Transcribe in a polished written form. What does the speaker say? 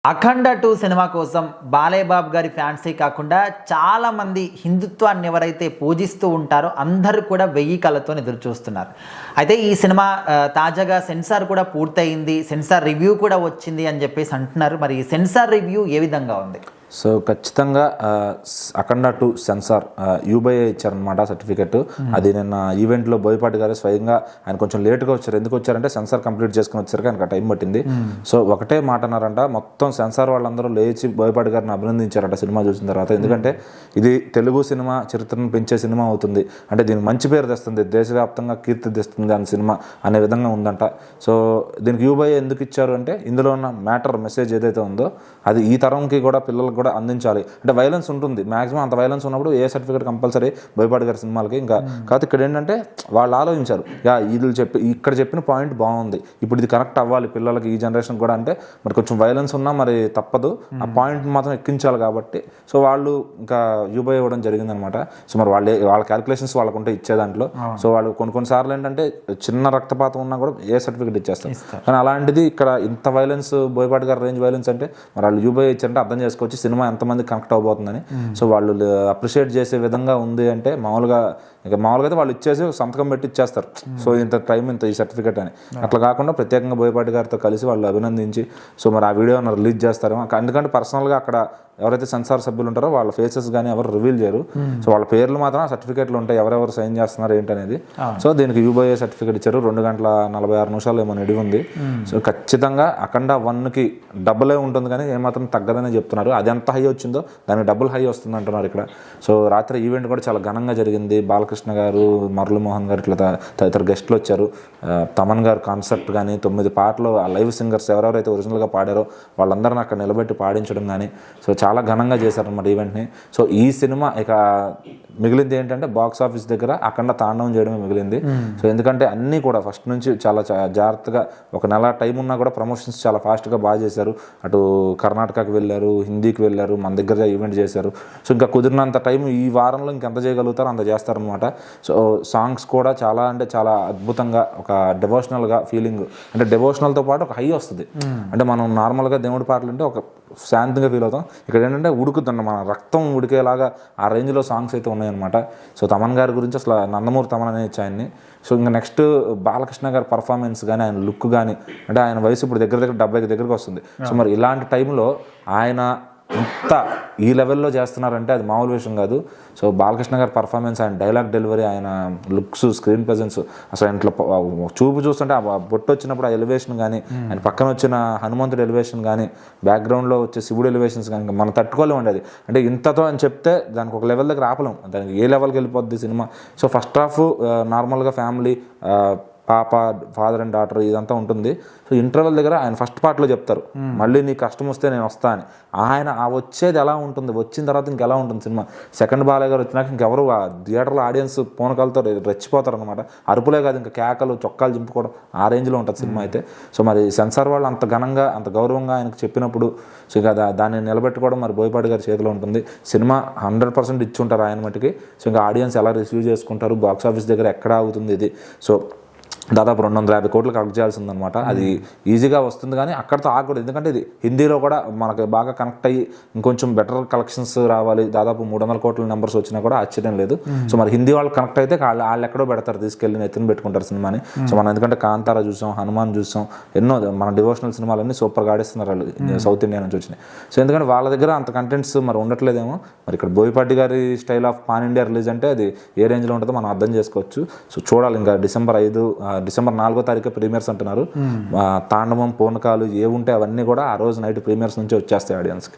అఖండ 2 cinema కోసం బాలయ్య బాబు గారి ఫ్యాన్సే కాకుండా చాలామంది హిందుత్వాన్ని ఎవరైతే పూజిస్తూ ఉంటారో అందరూ కూడా 1000 కళ్ళతో ఎదురు చూస్తున్నారు. అయితే ఈ సినిమా తాజాగా సెన్సార్ కూడా పూర్తయింది, సెన్సార్ రివ్యూ కూడా వచ్చింది అని చెప్పేసి అంటున్నారు. మరి ఈ సెన్సార్ రివ్యూ ఏ విధంగా ఉంది? సో ఖచ్చితంగా అఖండ 2 సెన్సార్ యూబీఐ ఇచ్చారనమాట సర్టిఫికెట్. అది నిన్న ఈవెంట్లో బోయపాటి గారు స్వయంగా ఆయన కొంచెం లేట్గా వచ్చారు. ఎందుకు వచ్చారంటే సెన్సార్ కంప్లీట్ చేసుకుని వచ్చారు, ఆయనకు టైం పట్టింది. సో ఒకటే మాట అన్నారంట, మొత్తం సెన్సార్ వాళ్ళందరూ లేచి బోయపాటి గారిని అభినందించారంట సినిమా చూసిన తర్వాత. ఎందుకంటే ఇది తెలుగు సినిమా చరిత్రను పెంచే సినిమా అవుతుంది, అంటే దీనికి మంచి పేరు తెస్తుంది, దేశవ్యాప్తంగా కీర్తి తెస్తుంది అని సినిమా అనే విధంగా ఉందంట. సో దీనికి యూబీఐ ఎందుకు ఇచ్చారు అంటే ఇందులో ఉన్న మ్యాటర్ మెసేజ్ ఏదైతే ఉందో అది ఈ తరంకి కూడా పిల్లలకు కూడా అందించాలి. అంటే వైలెన్స్ ఉంటుంది, మాక్సిమం అంత వైలెన్స్ ఉన్నప్పుడు ఏ సర్టిఫికేట్ కంపల్సరీ బోయపాటి గారి సినిమాలకి. ఇంకా కాదు ఇక్కడ ఏంటంటే వాళ్ళు ఆలోచించారు, వీళ్ళు ఇక్కడ చెప్పిన పాయింట్ బాగుంది, ఇప్పుడు ఇది కనెక్ట్ అవ్వాలి పిల్లలకి, ఈ జనరేషన్ కూడా. అంటే మరి కొంచెం వైలెన్స్ ఉన్నా మరి తప్పదు, ఆ పాయింట్ మాత్రం ఎక్కించాలి కాబట్టి సో వాళ్ళు ఇంకా యూబీఐ ఇవ్వడం జరిగిందనమాట. సో మరి వాళ్ళ క్యాలిక్యులేషన్స్ వాళ్ళకుంటే ఇచ్చే దాంట్లో. సో వాళ్ళు కొన్నిసార్లు ఏంటంటే చిన్న రక్తపాతం ఉన్నా కూడా ఏ సర్టిఫికేట్ ఇచ్చేస్తారు. కానీ అలాంటిది ఇక్కడ ఇంత వైలెన్స్, బోయపాటి గారి రేంజ్ వైలెన్స్ అంటే మరి వాళ్ళు యూబీఐ ఇచ్చారంటే అర్థం చేసుకోవచ్చు సినిమా ఎంతమంది కనెక్ట్ అవబోతుందని. సో వాళ్ళు అప్రిషియేట్ చేసే విధంగా ఉంది అంటే మామూలుగా అయితే వాళ్ళు ఇచ్చేసి సంతకం పెట్టి ఇచ్చేస్తారు, సో ఇంత టైం ఇంత ఈ సర్టిఫికేట్ అని. అట్లా కాకుండా ప్రత్యేకంగా బోయపాటి గారితో కలిసి వాళ్ళు అభినందించి సో మరి ఆ వీడియో రిలీజ్ చేస్తారేమో. ఎందుకంటే పర్సనల్గా అక్కడ ఎవరైతే సెన్సార్ సభ్యులు ఉంటారో వాళ్ళ ఫేసెస్ కానీ ఎవరు రివీల్ చేయరు. సో వాళ్ళ పేర్లు మాత్రం ఆ సర్టిఫికేట్లు ఉంటాయి, ఎవరెవరు సైన్ చేస్తున్నారు ఏంటనేది. సో దీనికి యూబీఐ సర్టిఫికేట్ ఇచ్చారు. 2 గంటల 46 నిమిషాలు ఏమో నిడివి ఉంది. సో ఖచ్చితంగా అఖండ 1కి డబ్బులే ఉంటుంది కానీ ఏమాత్రం తగ్గదని చెప్తున్నారు. అది ఎంత హై వచ్చిందో దానికి డబుల్ హై వస్తుంది అంటున్నారు ఇక్కడ. సో రాత్రి ఈవెంట్ కూడా చాలా ఘనంగా జరిగింది. బాలకృష్ణ గారు, మురళీమోహన్ గారు ఇట్లా తదితర గెస్టులు వచ్చారు. తమన్ గారు కాన్సెప్ట్ కానీ 9 పాటలు ఆ లైవ్ సింగర్స్ ఎవరెవరైతే ఒరిజినల్గా పాడారో వాళ్ళందరిని అక్కడ నిలబెట్టి పాడించడం కానీ సో చాలా ఘనంగా చేశారన్నమాట ఈవెంట్ని. సో ఈ సినిమా ఇక మిగిలింది ఏంటంటే బాక్స్ ఆఫీస్ దగ్గర అఖండ తాండవం చేయడమే మిగిలింది. సో ఎందుకంటే అన్నీ కూడా ఫస్ట్ నుంచి చాలా జాగ్రత్తగా, ఒక నెల టైం ఉన్నా కూడా ప్రమోషన్స్ చాలా ఫాస్ట్గా బాగా చేశారు. అటు కర్ణాటకకి వెళ్ళారు, హిందీకి వెళ్ళారు, మన దగ్గర ఈవెంట్ చేశారు. సో ఇంకా కుదిరినంత టైం ఈ వారంలో ఇంకెంత చేయగలుగుతారో అంత చేస్తారనమాట. సో సాంగ్స్ కూడా చాలా అంటే చాలా అద్భుతంగా, ఒక డివోషనల్గా ఫీలింగ్, అంటే డివోషనల్తో పాటు ఒక హై వస్తుంది. అంటే మనం నార్మల్గా దేవుడి పాటలు అంటే ఒక శాంతంగా ఫీల్ అవుతాం, ఇక్కడ ఏంటంటే ఉడుకుతుంది, మన రక్తం ఉడికేలాగా ఆ రేంజ్లో సాంగ్స్ అయితే ఉన్నాయన్నమాట. సో తమన్ గారి గురించి అసలు నందమూరి తమన్ అనే ఆయన్ని. సో ఇంకా నెక్స్ట్ బాలకృష్ణ గారి పర్ఫార్మెన్స్ కానీ, ఆయన లుక్ కానీ, అంటే ఆయన వయసు ఇప్పుడు దగ్గర 70కి దగ్గరకు వస్తుంది. సో మరి ఇలాంటి టైంలో ఆయన ఇంత ఈ లెవెల్లో చేస్తున్నారంటే అది మామూలు విషయం కాదు. సో బాలకృష్ణ గారి పర్ఫార్మెన్స్, ఆయన డైలాగ్ డెలివరీ, ఆయన లుక్స్, స్క్రీన్ ప్రెజెన్స్, అసలు ఇంట్లో చూపు చూస్తుంటే ఆ బొట్టు వచ్చినప్పుడు ఆ ఎలివేషన్ కానీ, ఆయన పక్కన వచ్చిన హనుమంతుడు ఎలివేషన్ కానీ, బ్యాక్గ్రౌండ్లో వచ్చే శివుడు ఎలివేషన్స్ కానీ మనం తట్టుకోలేము అండి. అది అంటే ఇంతతో అని చెప్తే దానికి ఒక లెవెల్ దగ్గర ఆపలేం, దానికి ఏ లెవెల్కి వెళ్ళిపోద్ది సినిమా. సో ఫస్ట్ హాఫ్ నార్మల్గా ఫ్యామిలీ, పాప, ఫాదర్ అండ్ డాటర్ ఇదంతా ఉంటుంది. సో ఇంటర్వెల్ దగ్గర ఆయన ఫస్ట్ పార్ట్లో చెప్తారు మళ్ళీ నీ కష్టం వస్తే నేను వస్తా అని. ఆయన ఆ వచ్చేది ఎలా ఉంటుంది, వచ్చిన తర్వాత ఇంకెలా ఉంటుంది సినిమా. సెకండ్ బాలయ్య గారు వచ్చినాక ఇంకెవరు థియేటర్లో ఆడియన్స్ పూనకాలతో రెచ్చిపోతారు అనమాట. అరుపులే కాదు, ఇంకా కేకలు, చొక్కాలు చింపుకోవడం, ఆ రేంజ్లో ఉంటుంది సినిమా అయితే. సో మరి సెన్సార్ వాళ్ళు అంత ఘనంగా, అంత గౌరవంగా ఆయనకు చెప్పినప్పుడు సో ఇక దాన్ని నిలబెట్టుకోవడం మరి బోయపాటి గారి చేతిలో ఉంటుంది. సినిమా 100% ఇచ్చి ఉంటారు ఆయన మటుకి. సో ఇంకా ఆడియన్స్ ఎలా రిసీవ్ చేసుకుంటారు, బాక్స్ ఆఫీస్ దగ్గర ఎక్కడ అవుతుంది ఇది. సో దాదాపు 250 కోట్లు కలెక్ట్ చేయాల్సి ఉందన్నమాట. అది ఈజీగా వస్తుంది కానీ అక్కడితో ఆగకూడదు, ఎందుకంటే ఇది హిందీలో కూడా మనకి బాగా కనెక్ట్ అయ్యి ఇంకొంచెం బెటర్ కలెక్షన్స్ రావాలి. దాదాపు 300 కోట్ల నెంబర్స్ వచ్చినా కూడా ఆశ్చర్యం లేదు. సో మరి హిందీ వాళ్ళు కనెక్ట్ అయితే వాళ్ళు ఎక్కడో పెడతారు, తీసుకెళ్ళి ఎత్తున పెట్టుకుంటారు సినిమాని. సో మనం ఎందుకంటే కాంతారా చూసాం, హనుమాన్ చూసాం, ఎన్నో మన డివోషనల్ సినిమాలన్నీ సూపర్గా ఆడిస్తున్నారు వాళ్ళు సౌత్ ఇండియా నుంచి వచ్చినాయి. సో ఎందుకంటే వాళ్ళ దగ్గర అంత కంటెంట్స్ మరి ఉండట్లేదేమో. మరి ఇక్కడ బోయపాటి గారి style of pan India release అంటే అది ఏ రేంజ్లో ఉంటుందో మనం అర్థం చేసుకోవచ్చు. సో చూడాలి. ఇంకా డిసెంబర్ 4వ తారీఖు ప్రీమియర్స్ అంటున్నారు. తాండవం, పూనకాలు ఏ ఉంటే అవన్నీ కూడా ఆ రోజు నైట్ ప్రీమియర్స్ నుంచి వచ్చేస్తాయి ఆడియన్స్కి.